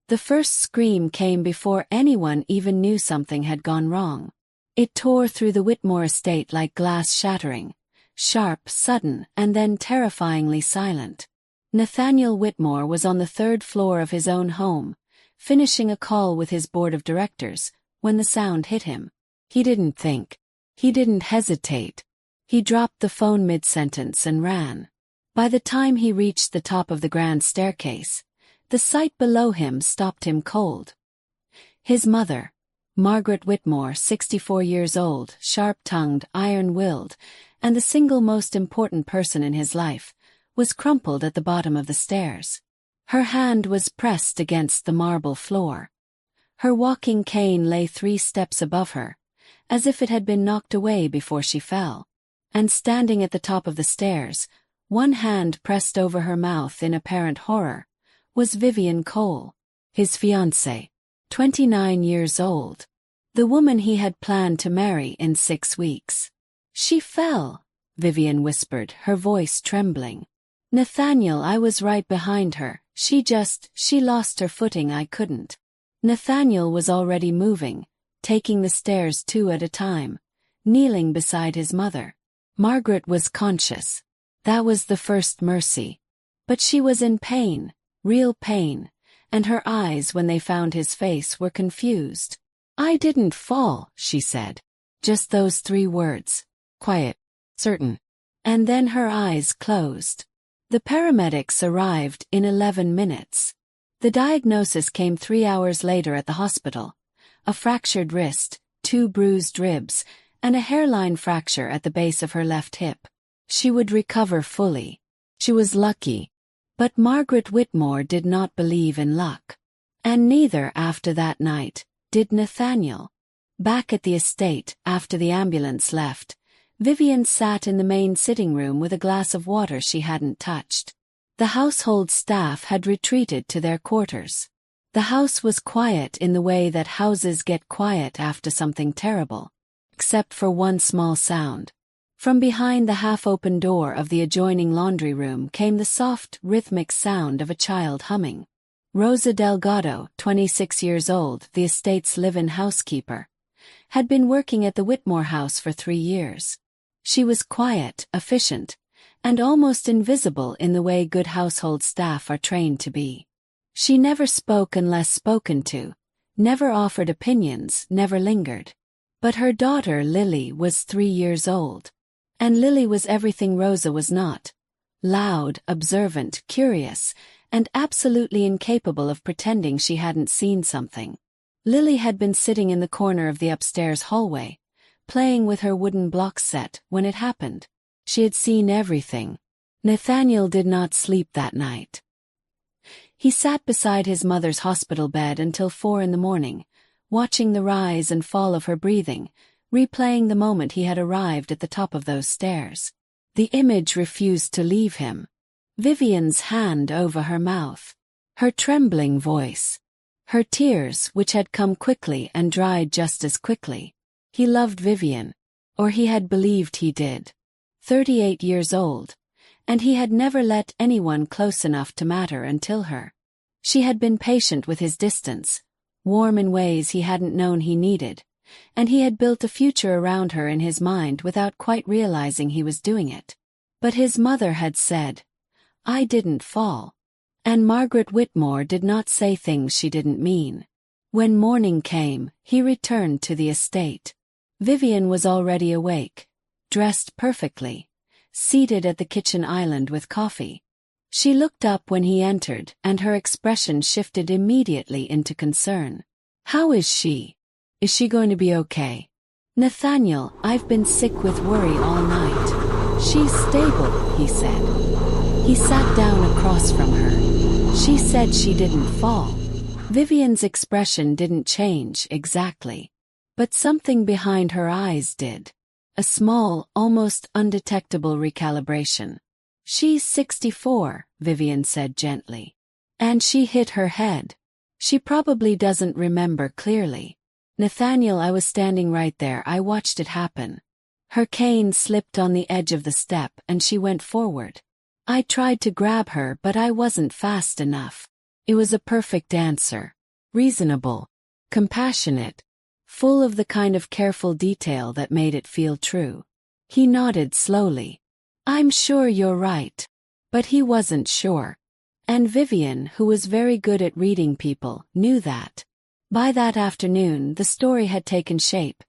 The first scream came before anyone even knew something had gone wrong. It tore through the Whitmore estate like glass shattering, sharp, sudden, and then terrifyingly silent. Nathaniel Whitmore was on the third floor of his own home, finishing a call with his board of directors, when the sound hit him. He didn't think. He didn't hesitate. He dropped the phone mid-sentence and ran. By the time he reached the top of the grand staircase, the sight below him stopped him cold. His mother, Margaret Whitmore, 64 years old, sharp-tongued, iron-willed, and the single most important person in his life, was crumpled at the bottom of the stairs. Her hand was pressed against the marble floor. Her walking cane lay 3 steps above her, as if it had been knocked away before she fell. And standing at the top of the stairs, one hand pressed over her mouth in apparent horror, was Vivian Cole, his fiancée, 29 years old, the woman he had planned to marry in 6 weeks. "She fell," Vivian whispered, her voice trembling. "Nathaniel, I was right behind her. She lost her footing. I couldn't." Nathaniel was already moving, taking the stairs 2 at a time, kneeling beside his mother. Margaret was conscious. That was the first mercy. But she was in pain, real pain, and her eyes when they found his face were confused. "I didn't fall," she said. Just those 3 words. Quiet. Certain. And then her eyes closed. The paramedics arrived in 11 minutes. The diagnosis came 3 hours later at the hospital. A fractured wrist, 2 bruised ribs, and a hairline fracture at the base of her left hip. She would recover fully. She was lucky. But Margaret Whitmore did not believe in luck. And neither, after that night, did Nathaniel. Back at the estate, after the ambulance left, Vivian sat in the main sitting room with a glass of water she hadn't touched. The household staff had retreated to their quarters. The house was quiet in the way that houses get quiet after something terrible, except for one small sound. From behind the half-open door of the adjoining laundry room came the soft, rhythmic sound of a child humming. Rosa Delgado, 26 years old, the estate's live-in housekeeper, had been working at the Whitmore house for 3 years. She was quiet, efficient, and almost invisible in the way good household staff are trained to be. She never spoke unless spoken to, never offered opinions, never lingered. But her daughter Lily was 3 years old. And Lily was everything Rosa was not. Loud, observant, curious, and absolutely incapable of pretending she hadn't seen something. Lily had been sitting in the corner of the upstairs hallway, playing with her wooden block set when it happened. She had seen everything. Nathaniel did not sleep that night. He sat beside his mother's hospital bed until 4 in the morning, watching the rise and fall of her breathing, replaying the moment he had arrived at the top of those stairs. The image refused to leave him. Vivian's hand over her mouth. Her trembling voice. Her tears, which had come quickly and dried just as quickly. He loved Vivian. Or he had believed he did. 38 years old. And he had never let anyone close enough to matter until her. She had been patient with his distance, warm in ways he hadn't known he needed. And he had built a future around her in his mind without quite realizing he was doing it. But his mother had said, "I didn't fall." And Margaret Whitmore did not say things she didn't mean. When morning came, he returned to the estate. Vivian was already awake, dressed perfectly, seated at the kitchen island with coffee. She looked up when he entered, and her expression shifted immediately into concern. "How is she? Is she going to be okay?" "Nathaniel, I've been sick with worry all night." "She's stable," he said. He sat down across from her. She said she didn't fall. Vivian's expression didn't change exactly. But something behind her eyes did. A small, almost undetectable recalibration. "She's 64, Vivian said gently. "And she hit her head. She probably doesn't remember clearly." "Nathaniel, I was standing right there. I watched it happen." Her cane slipped on the edge of the step and she went forward. "I tried to grab her but I wasn't fast enough." It was a perfect answer. reasonable, compassionate, full of the kind of careful detail that made it feel true. He nodded slowly. I'm sure you're right. But he wasn't sure. And Vivian, who was very good at reading people, knew that. By that afternoon, the story had taken shape.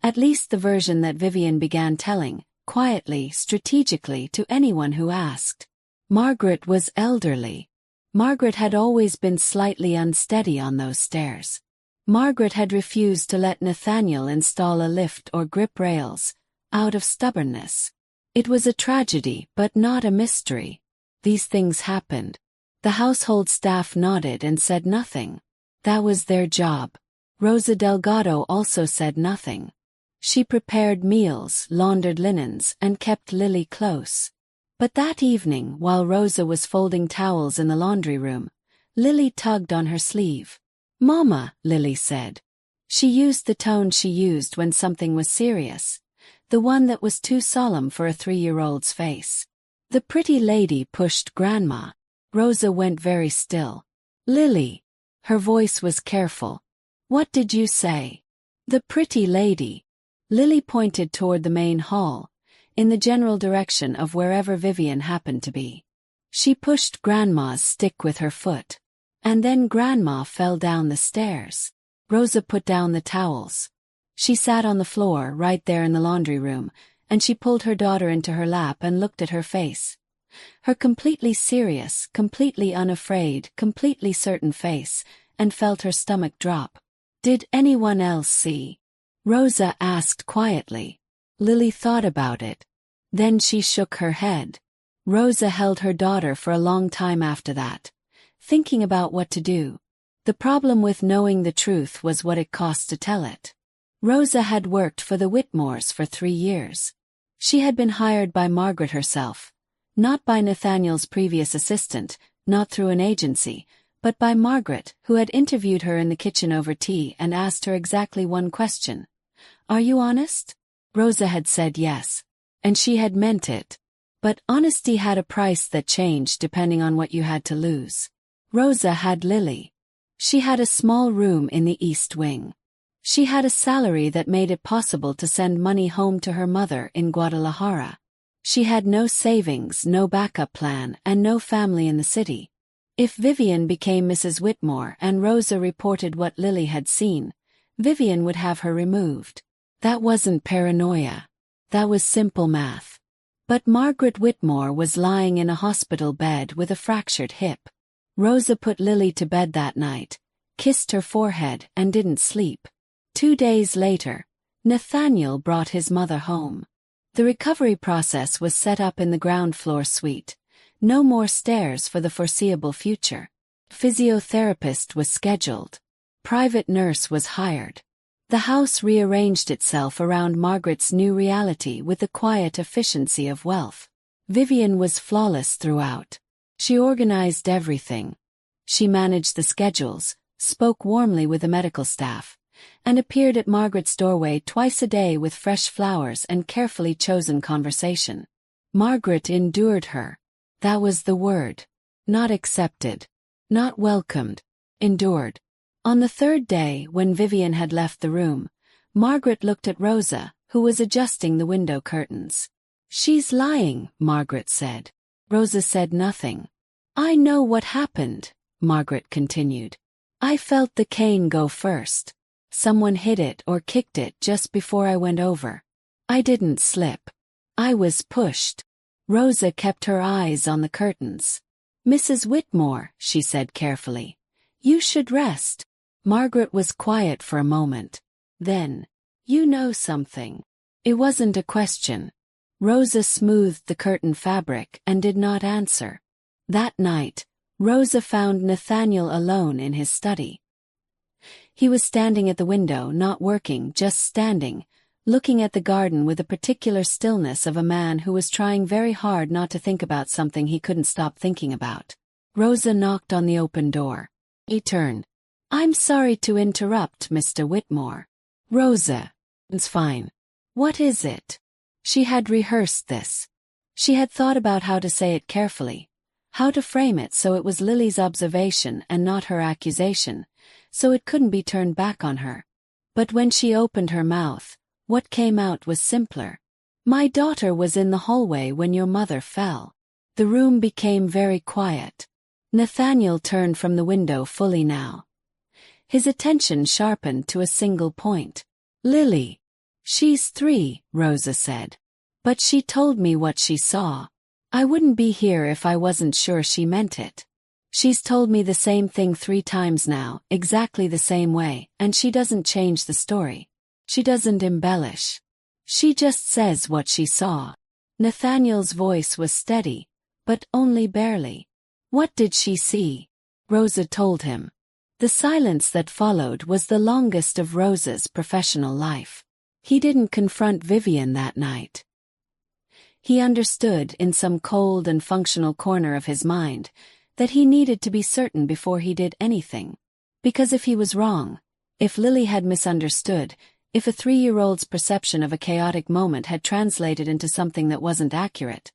At least the version that Vivian began telling, quietly, strategically, to anyone who asked. Margaret was elderly. Margaret had always been slightly unsteady on those stairs. Margaret had refused to let Nathaniel install a lift or grip rails, out of stubbornness. It was a tragedy, but not a mystery. These things happened. The household staff nodded and said nothing. That was their job. Rosa Delgado also said nothing. She prepared meals, laundered linens, and kept Lily close. But that evening, while Rosa was folding towels in the laundry room, Lily tugged on her sleeve. "Mama," Lily said. She used the tone she used when something was serious, the one that was too solemn for a 3-year-old's face. The pretty lady pushed Grandma. Rosa went very still. "Lily." Her voice was careful. "What did you say?" "The pretty lady." Lily pointed toward the main hall, in the general direction of wherever Vivian happened to be. She pushed Grandma's stick with her foot. And then Grandma fell down the stairs. Rosa put down the towels. She sat on the floor right there in the laundry room, and she pulled her daughter into her lap and looked at her face. Her completely serious, completely unafraid, completely certain face, and felt her stomach drop. "Did anyone else see?" Rosa asked quietly. Lily thought about it. Then she shook her head. Rosa held her daughter for a long time after that, thinking about what to do. The problem with knowing the truth was what it cost to tell it. Rosa had worked for the Whitmores for 3 years. She had been hired by Margaret herself, not by Nathaniel's previous assistant, not through an agency, but by Margaret, who had interviewed her in the kitchen over tea and asked her exactly one question. "Are you honest?" Rosa had said yes. And she had meant it. But honesty had a price that changed depending on what you had to lose. Rosa had Lily. She had a small room in the East Wing. She had a salary that made it possible to send money home to her mother in Guadalajara. She had no savings, no backup plan, and no family in the city. If Vivian became Mrs. Whitmore and Rosa reported what Lily had seen, Vivian would have her removed. That wasn't paranoia. That was simple math. But Margaret Whitmore was lying in a hospital bed with a fractured hip. Rosa put Lily to bed that night, kissed her forehead, and didn't sleep. 2 days later, Nathaniel brought his mother home. The recovery process was set up in the ground floor suite. No more stairs for the foreseeable future. Physiotherapist was scheduled. Private nurse was hired. The house rearranged itself around Margaret's new reality with the quiet efficiency of wealth. Vivian was flawless throughout. She organized everything. She managed the schedules, spoke warmly with the medical staff, and appeared at Margaret's doorway twice a day with fresh flowers and carefully chosen conversation. Margaret endured her. That was the word. Not accepted. Not welcomed. Endured. On the 3rd day, when Vivian had left the room, Margaret looked at Rosa, who was adjusting the window curtains. "She's lying," Margaret said. Rosa said nothing. "I know what happened," Margaret continued. "I felt the cane go first. Someone hit it or kicked it just before I went over. I didn't slip. I was pushed." Rosa kept her eyes on the curtains. "Mrs. Whitmore," she said carefully, "you should rest." Margaret was quiet for a moment. Then, "You know something." It wasn't a question. Rosa smoothed the curtain fabric and did not answer. That night, Rosa found Nathaniel alone in his study. He was standing at the window, not working, just standing, looking at the garden with the particular stillness of a man who was trying very hard not to think about something he couldn't stop thinking about. Rosa knocked on the open door. He turned. "I'm sorry to interrupt, Mr. Whitmore." "Rosa. It's fine." "What is it?" She had rehearsed this. She had thought about how to say it carefully, how to frame it so it was Lily's observation and not her accusation, so it couldn't be turned back on her. But when she opened her mouth, what came out was simpler. "My daughter was in the hallway when your mother fell." The room became very quiet. Nathaniel turned from the window fully now. His attention sharpened to a single point. "Lily. She's 3, Rosa said. But she told me what she saw. I wouldn't be here if I wasn't sure she meant it. She's told me the same thing 3 times now, exactly the same way, and she doesn't change the story. She doesn't embellish. She just says what she saw." Nathaniel's voice was steady, but only barely. "What did she see?" Rosa told him. The silence that followed was the longest of Rosa's professional life. He didn't confront Vivian that night. He understood in some cold and functional corner of his mind that he needed to be certain before he did anything. Because if he was wrong, if Lily had misunderstood, if a 3-year-old's perception of a chaotic moment had translated into something that wasn't accurate,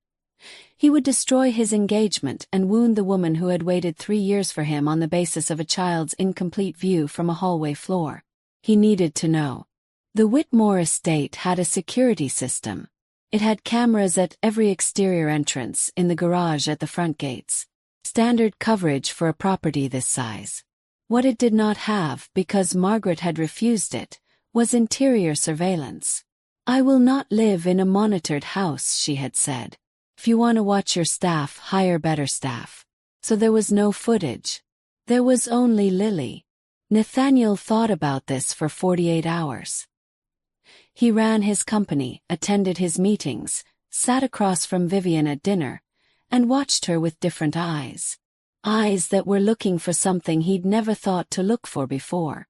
he would destroy his engagement and wound the woman who had waited 3 years for him on the basis of a child's incomplete view from a hallway floor. He needed to know. The Whitmore estate had a security system. It had cameras at every exterior entrance, in the garage, at the front gates. Standard coverage for a property this size. What it did not have, because Margaret had refused it, was interior surveillance. "I will not live in a monitored house," she had said. "If you want to watch your staff, hire better staff." So there was no footage. There was only Lily. Nathaniel thought about this for 48 hours. He ran his company, attended his meetings, sat across from Vivian at dinner, and watched her with different eyes. Eyes that were looking for something he'd never thought to look for before.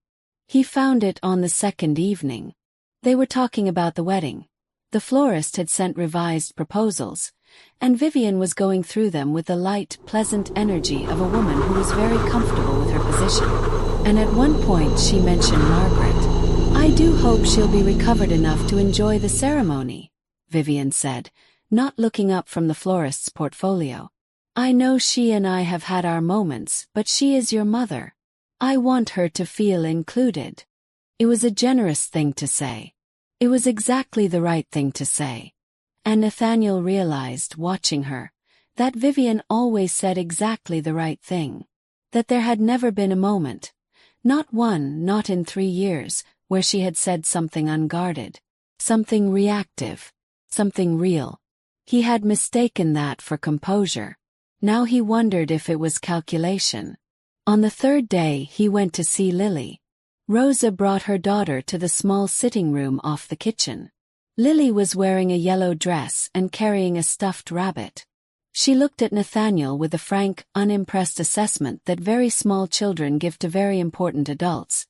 He found it on the second evening. They were talking about the wedding. The florist had sent revised proposals, and Vivian was going through them with the light, pleasant energy of a woman who was very comfortable with her position. And at one point she mentioned Margaret. "I do hope she'll be recovered enough to enjoy the ceremony," Vivian said, not looking up from the florist's portfolio. "I know she and I have had our moments, but she is your mother. I want her to feel included." It was a generous thing to say. It was exactly the right thing to say. And Nathaniel realized, watching her, that Vivian always said exactly the right thing. That there had never been a moment, not one, not in 3 years, where she had said something unguarded, something reactive, something real. He had mistaken that for composure. Now he wondered if it was calculation. On the 3rd day he went to see Lily. Rosa brought her daughter to the small sitting room off the kitchen. Lily was wearing a yellow dress and carrying a stuffed rabbit. She looked at Nathaniel with the frank, unimpressed assessment that very small children give to very important adults,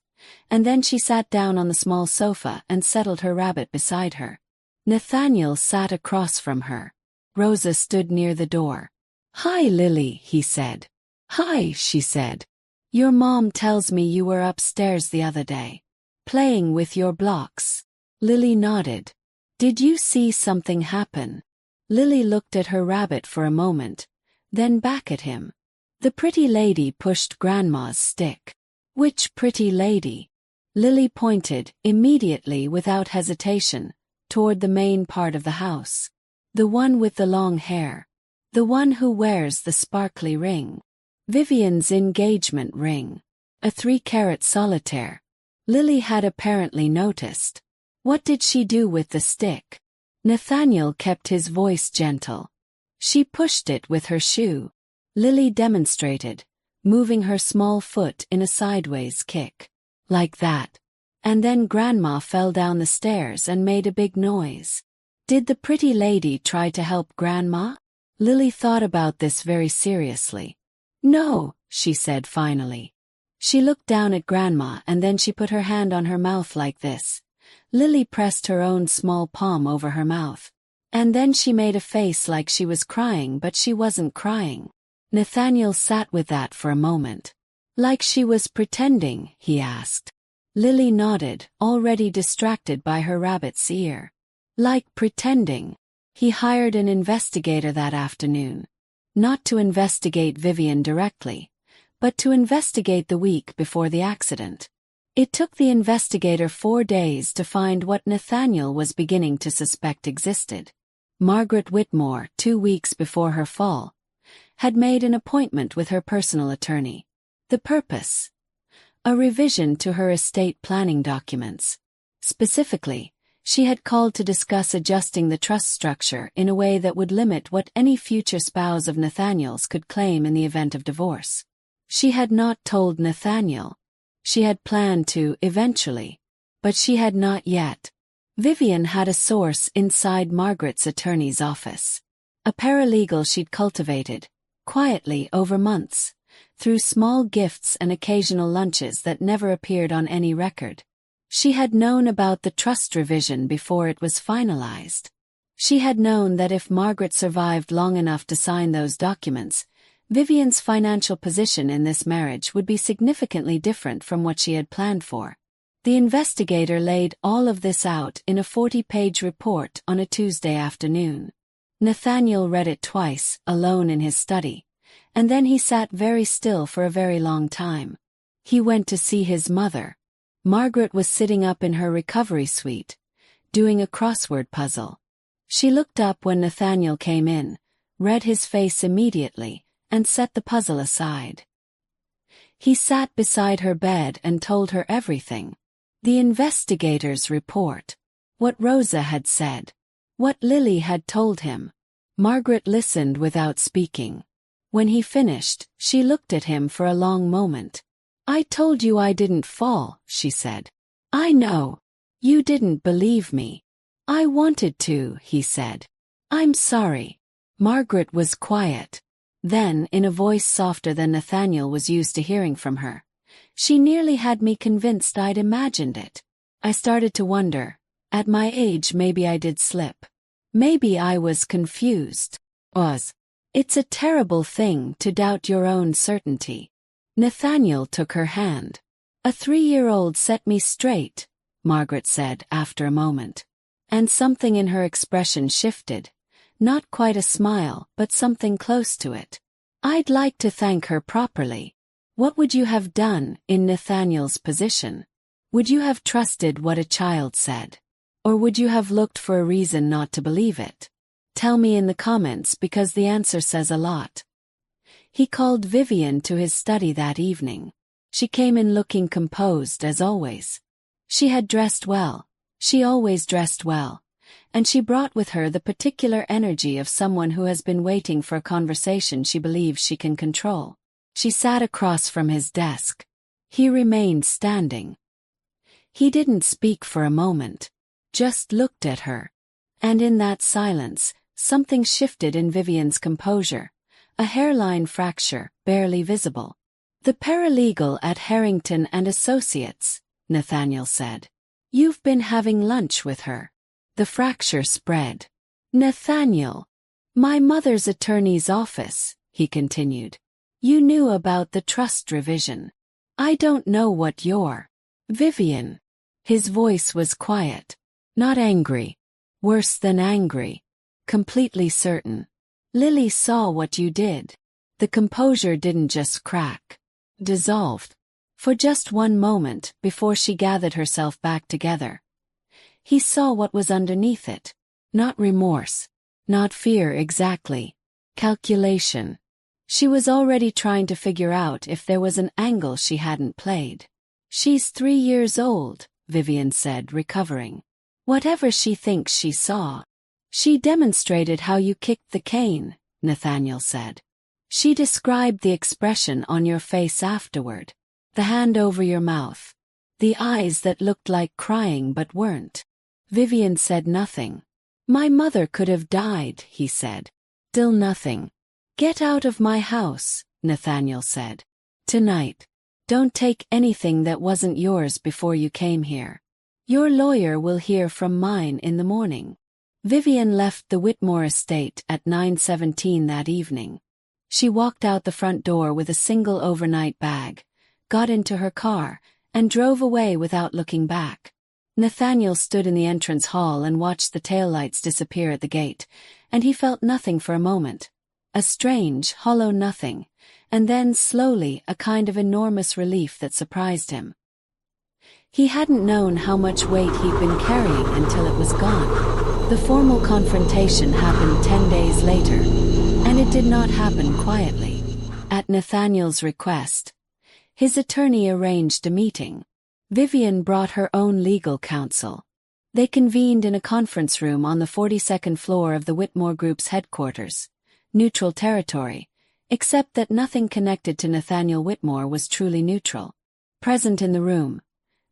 and then she sat down on the small sofa and settled her rabbit beside her. Nathaniel sat across from her. Rosa stood near the door. "Hi, Lily," he said. "Hi," she said. "Your mom tells me you were upstairs the other day, playing with your blocks." Lily nodded. "Did you see something happen?" Lily looked at her rabbit for a moment, then back at him. "The pretty lady pushed Grandma's stick." "Which pretty lady?" Lily pointed, immediately without hesitation, toward the main part of the house. "The one with the long hair. The one who wears the sparkly ring. Vivian's engagement ring. A 3-carat solitaire." Lily had apparently noticed. "What did she do with the stick?" Nathaniel kept his voice gentle. "She pushed it with her shoe." Lily demonstrated, moving her small foot in a sideways kick. "Like that. And then Grandma fell down the stairs and made a big noise." "Did the pretty lady try to help Grandma?" Lily thought about this very seriously. "No," she said finally. She looked down at Grandma and then she put her hand on her mouth like this. Lily pressed her own small palm over her mouth. And then she made a face like she was crying, but she wasn't crying. Nathaniel sat with that for a moment. "Like she was pretending?" he asked. Lily nodded, already distracted by her rabbit's ear. "Like pretending." He hired an investigator that afternoon. Not to investigate Vivian directly, but to investigate the week before the accident. It took the investigator 4 days to find what Nathaniel was beginning to suspect existed. Margaret Whitmore, 2 weeks before her fall, had made an appointment with her personal attorney. The purpose? A revision to her estate planning documents. Specifically, she had called to discuss adjusting the trust structure in a way that would limit what any future spouse of Nathaniel's could claim in the event of divorce. She had not told Nathaniel. She had planned to, eventually, but she had not yet. Vivian had a source inside Margaret's attorney's office. A paralegal she'd cultivated, quietly over months, through small gifts and occasional lunches that never appeared on any record. She had known about the trust revision before it was finalized. She had known that if Margaret survived long enough to sign those documents, Vivian's financial position in this marriage would be significantly different from what she had planned for. The investigator laid all of this out in a 40-page report on a Tuesday afternoon. Nathaniel read it twice, alone in his study, and then he sat very still for a very long time. He went to see his mother. Margaret was sitting up in her recovery suite, doing a crossword puzzle. She looked up when Nathaniel came in, read his face immediately, and set the puzzle aside. He sat beside her bed and told her everything. The investigator's report. What Rosa had said. What Lily had told him. Margaret listened without speaking. When he finished, she looked at him for a long moment. "I told you I didn't fall," she said. "I know. You didn't believe me." "I wanted to," he said. "I'm sorry." Margaret was quiet. Then, in a voice softer than Nathaniel was used to hearing from her, "She nearly had me convinced I'd imagined it. I started to wonder, at my age maybe I did slip. Maybe I was confused. It's a terrible thing to doubt your own certainty." Nathaniel took her hand. "A 3-year-old set me straight," Margaret said after a moment. And something in her expression shifted. Not quite a smile, but something close to it. "I'd like to thank her properly." What would you have done in Nathaniel's position? Would you have trusted what a child said? Or would you have looked for a reason not to believe it? Tell me in the comments because the answer says a lot. He called Vivian to his study that evening. She came in looking composed as always. She had dressed well. She always dressed well. And she brought with her the particular energy of someone who has been waiting for a conversation she believes she can control. She sat across from his desk. He remained standing. He didn't speak for a moment, just looked at her. And in that silence, something shifted in Vivian's composure, a hairline fracture, barely visible. "The paralegal at Harrington and Associates," Nathaniel said. "You've been having lunch with her." The fracture spread. "Nathaniel, my mother's attorney's office," he continued. "You knew about the trust revision. I don't know what you're." "Vivian." His voice was quiet. Not angry. Worse than angry. Completely certain. "Lily saw what you did." The composure didn't just crack. Dissolved. For just one moment, before she gathered herself back together. He saw what was underneath it. Not remorse. Not fear exactly. Calculation. She was already trying to figure out if there was an angle she hadn't played. "She's 3 years old," Vivian said, recovering. "Whatever she thinks she saw." "She demonstrated how you kicked the cane," Nathaniel said. "She described the expression on your face afterward. The hand over your mouth. The eyes that looked like crying but weren't." Vivian said nothing. "My mother could have died," he said. Still nothing. "Get out of my house," Nathaniel said. "Tonight. Don't take anything that wasn't yours before you came here. Your lawyer will hear from mine in the morning." Vivian left the Whitmore estate at 9:17 that evening. She walked out the front door with a single overnight bag, got into her car, and drove away without looking back. Nathaniel stood in the entrance hall and watched the taillights disappear at the gate, and he felt nothing for a moment. A strange, hollow nothing, and then slowly a kind of enormous relief that surprised him. He hadn't known how much weight he'd been carrying until it was gone. The formal confrontation happened 10 days later, and it did not happen quietly. At Nathaniel's request, his attorney arranged a meeting. Vivian brought her own legal counsel. They convened in a conference room on the 42nd floor of the Whitmore Group's headquarters, neutral territory, except that nothing connected to Nathaniel Whitmore was truly neutral. Present in the room,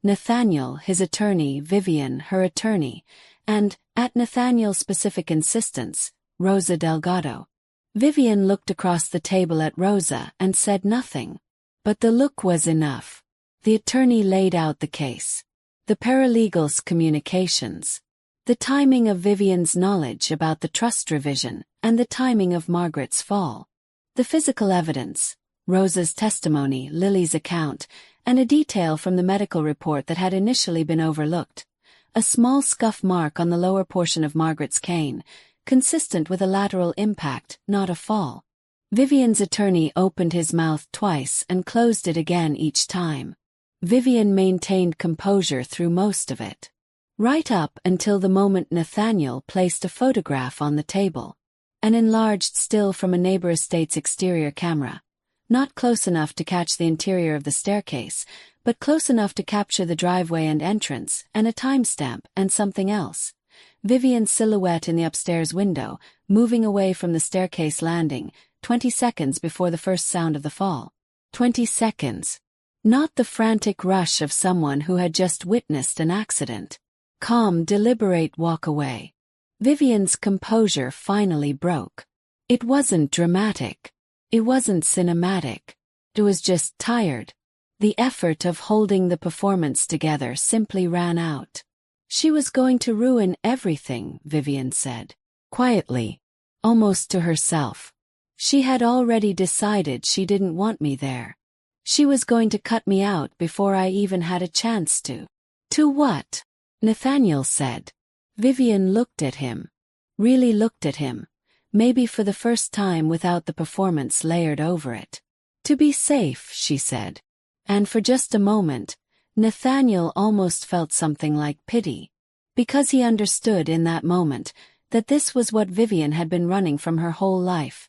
Nathaniel, his attorney, Vivian, her attorney, and, at Nathaniel's specific insistence, Rosa Delgado. Vivian looked across the table at Rosa and said nothing. But the look was enough. The attorney laid out the case. The paralegal's communications. The timing of Vivian's knowledge about the trust revision, and the timing of Margaret's fall. The physical evidence, Rosa's testimony, Lily's account, and a detail from the medical report that had initially been overlooked. A small scuff mark on the lower portion of Margaret's cane, consistent with a lateral impact, not a fall. Vivian's attorney opened his mouth twice and closed it again each time. Vivian maintained composure through most of it. Right up until the moment Nathaniel placed a photograph on the table. An enlarged still from a neighbor estate's exterior camera. Not close enough to catch the interior of the staircase, but close enough to capture the driveway and entrance, and a timestamp, and something else. Vivian's silhouette in the upstairs window, moving away from the staircase landing, 20 seconds before the first sound of the fall. 20 seconds. Not the frantic rush of someone who had just witnessed an accident. Calm, deliberate walk away. Vivian's composure finally broke. It wasn't dramatic. It wasn't cinematic. It was just tired. The effort of holding the performance together simply ran out. She was going to ruin everything, Vivian said. Quietly. Almost to herself. She had already decided she didn't want me there. She was going to cut me out before I even had a chance to. To what? Nathaniel said. Vivian looked at him. Really looked at him. Maybe for the first time without the performance layered over it. To be safe, she said. And for just a moment, Nathaniel almost felt something like pity. Because he understood in that moment that this was what Vivian had been running from her whole life.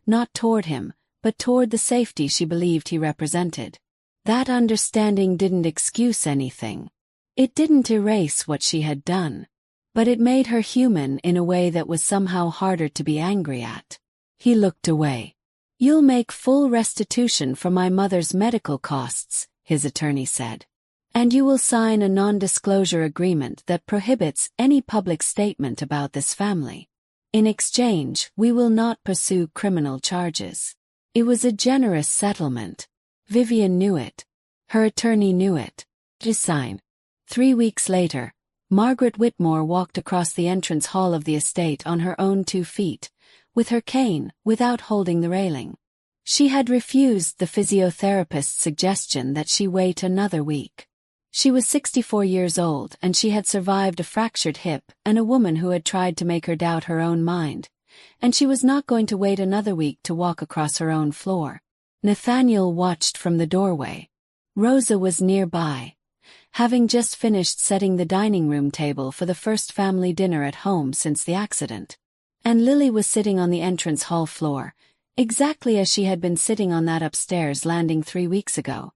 Not toward him, but toward the safety she believed he represented. That understanding didn't excuse anything. It didn't erase what she had done. But it made her human in a way that was somehow harder to be angry at. He looked away. You'll make full restitution for my mother's medical costs, his attorney said. And you will sign a non-disclosure agreement that prohibits any public statement about this family. In exchange, we will not pursue criminal charges. It was a generous settlement. Vivian knew it. Her attorney knew it. Just sign. 3 weeks later, Margaret Whitmore walked across the entrance hall of the estate on her own 2 feet, with her cane, without holding the railing. She had refused the physiotherapist's suggestion that she wait another week. She was 64 years old and she had survived a fractured hip and a woman who had tried to make her doubt her own mind, and she was not going to wait another week to walk across her own floor. Nathaniel watched from the doorway. Rosa was nearby, having just finished setting the dining room table for the first family dinner at home since the accident. And Lily was sitting on the entrance hall floor, exactly as she had been sitting on that upstairs landing 3 weeks ago,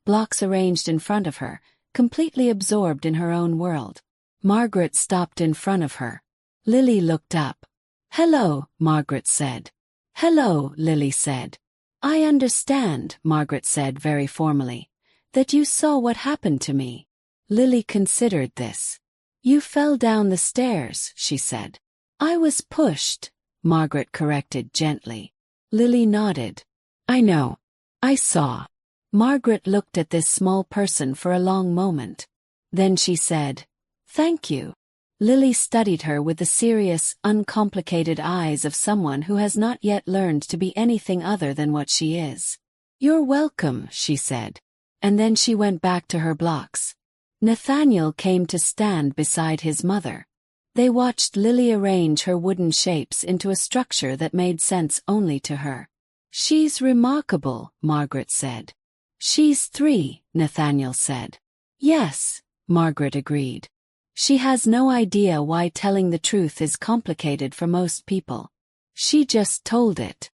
blocks arranged in front of her, completely absorbed in her own world. Margaret stopped in front of her. Lily looked up. "Hello," Margaret said. "Hello," Lily said. "I understand," Margaret said very formally, "that you saw what happened to me." Lily considered this. "You fell down the stairs," she said. "I was pushed," Margaret corrected gently. Lily nodded. "I know. I saw." Margaret looked at this small person for a long moment. Then she said, "Thank you." Lily studied her with the serious, uncomplicated eyes of someone who has not yet learned to be anything other than what she is. "You're welcome," she said. And then she went back to her blocks. Nathaniel came to stand beside his mother. They watched Lily arrange her wooden shapes into a structure that made sense only to her. She's remarkable, Margaret said. She's 3, Nathaniel said. Yes, Margaret agreed. She has no idea why telling the truth is complicated for most people. She just told it.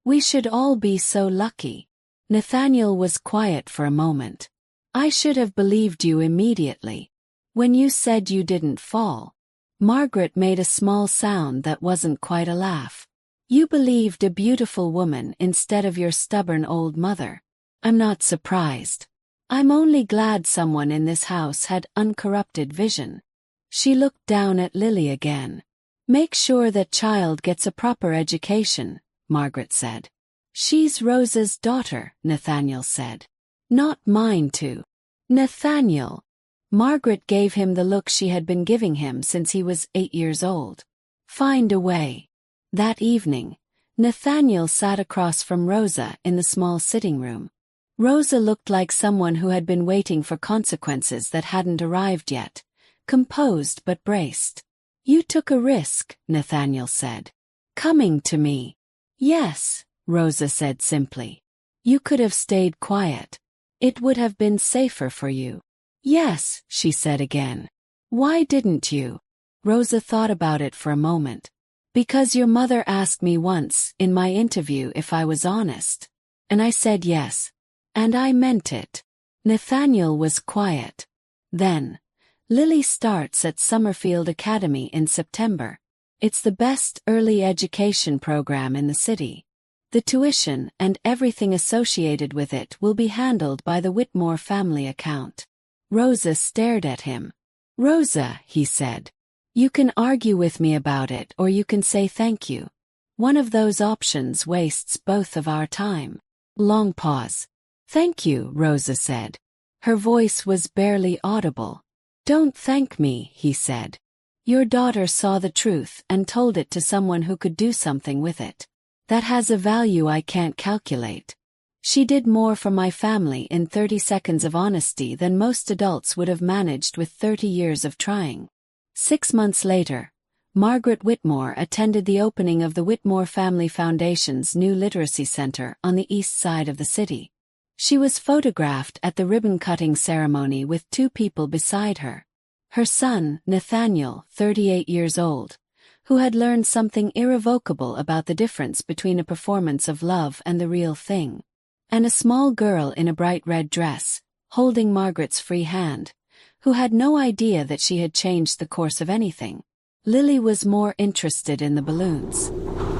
We should all be so lucky. Nathaniel was quiet for a moment. I should have believed you immediately. When you said you didn't fall. Margaret made a small sound that wasn't quite a laugh. You believed a beautiful woman instead of your stubborn old mother. I'm not surprised. I'm only glad someone in this house had uncorrupted vision. She looked down at Lily again. Make sure that child gets a proper education, Margaret said. She's Rosa's daughter, Nathaniel said. Not mine too. Nathaniel. Margaret gave him the look she had been giving him since he was 8 years old. Find a way. That evening, Nathaniel sat across from Rosa in the small sitting room. Rosa looked like someone who had been waiting for consequences that hadn't arrived yet, composed but braced. You took a risk, Nathaniel said. Coming to me. Yes, Rosa said simply. You could have stayed quiet. It would have been safer for you. Yes, she said again. Why didn't you? Rosa thought about it for a moment. Because your mother asked me once in my interview if I was honest. And I said yes. And I meant it. Nathaniel was quiet. Then, Lily starts at Summerfield Academy in September. It's the best early education program in the city. The tuition and everything associated with it will be handled by the Whitmore family account. Rosa stared at him. Rosa, he said. You can argue with me about it or you can say thank you. One of those options wastes both of our time. Long pause. Thank you, Rosa said. Her voice was barely audible. Don't thank me, he said. Your daughter saw the truth and told it to someone who could do something with it. That has a value I can't calculate. She did more for my family in 30 seconds of honesty than most adults would have managed with 30 years of trying. 6 months later, Margaret Whitmore attended the opening of the Whitmore Family Foundation's new literacy center on the east side of the city. She was photographed at the ribbon-cutting ceremony with 2 people beside her. Her son, Nathaniel, 38 years old, who had learned something irrevocable about the difference between a performance of love and the real thing. And a small girl in a bright red dress, holding Margaret's free hand, who had no idea that she had changed the course of anything. Lily was more interested in the balloons.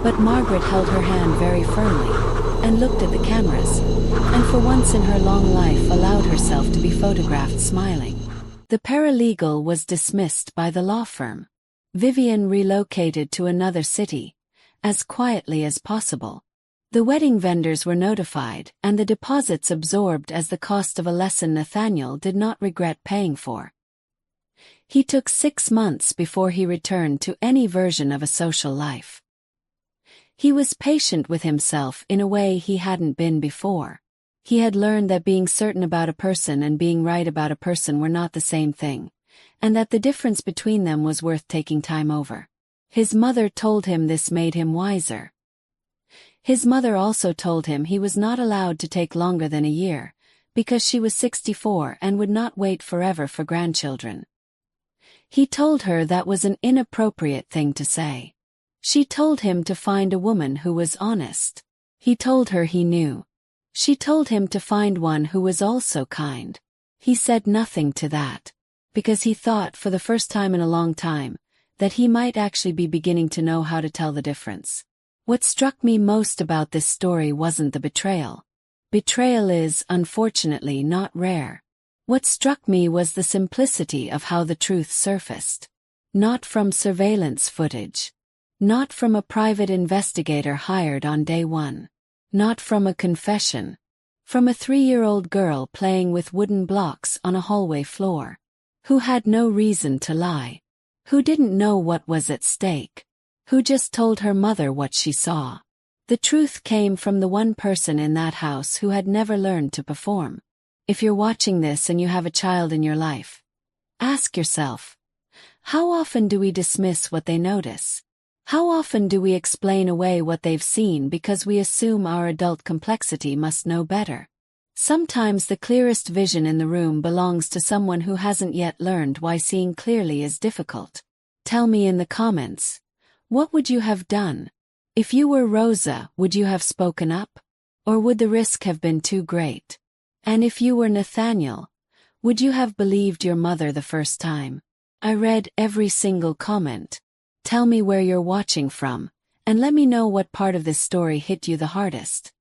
But Margaret held her hand very firmly, and looked at the cameras, and for once in her long life allowed herself to be photographed smiling. The paralegal was dismissed by the law firm. Vivian relocated to another city, as quietly as possible. The wedding vendors were notified and the deposits absorbed as the cost of a lesson Nathaniel did not regret paying for. He took 6 months before he returned to any version of a social life. He was patient with himself in a way he hadn't been before. He had learned that being certain about a person and being right about a person were not the same thing, and that the difference between them was worth taking time over. His mother told him this made him wiser. His mother also told him he was not allowed to take longer than a year, because she was 64 and would not wait forever for grandchildren. He told her that was an inappropriate thing to say. She told him to find a woman who was honest. He told her he knew. She told him to find one who was also kind. He said nothing to that, because he thought for the first time in a long time, that he might actually be beginning to know how to tell the difference. What struck me most about this story wasn't the betrayal. Betrayal is, unfortunately, not rare. What struck me was the simplicity of how the truth surfaced. Not from surveillance footage. Not from a private investigator hired on day one. Not from a confession. From a 3-year-old girl playing with wooden blocks on a hallway floor. Who had no reason to lie. Who didn't know what was at stake. Who just told her mother what she saw. The truth came from the one person in that house who had never learned to perform. If you're watching this and you have a child in your life, ask yourself, how often do we dismiss what they notice? How often do we explain away what they've seen because we assume our adult complexity must know better? Sometimes the clearest vision in the room belongs to someone who hasn't yet learned why seeing clearly is difficult. Tell me in the comments, what would you have done? If you were Rosa, would you have spoken up? Or would the risk have been too great? And if you were Nathaniel, would you have believed your mother the first time? I read every single comment. Tell me where you're watching from, and let me know what part of this story hit you the hardest.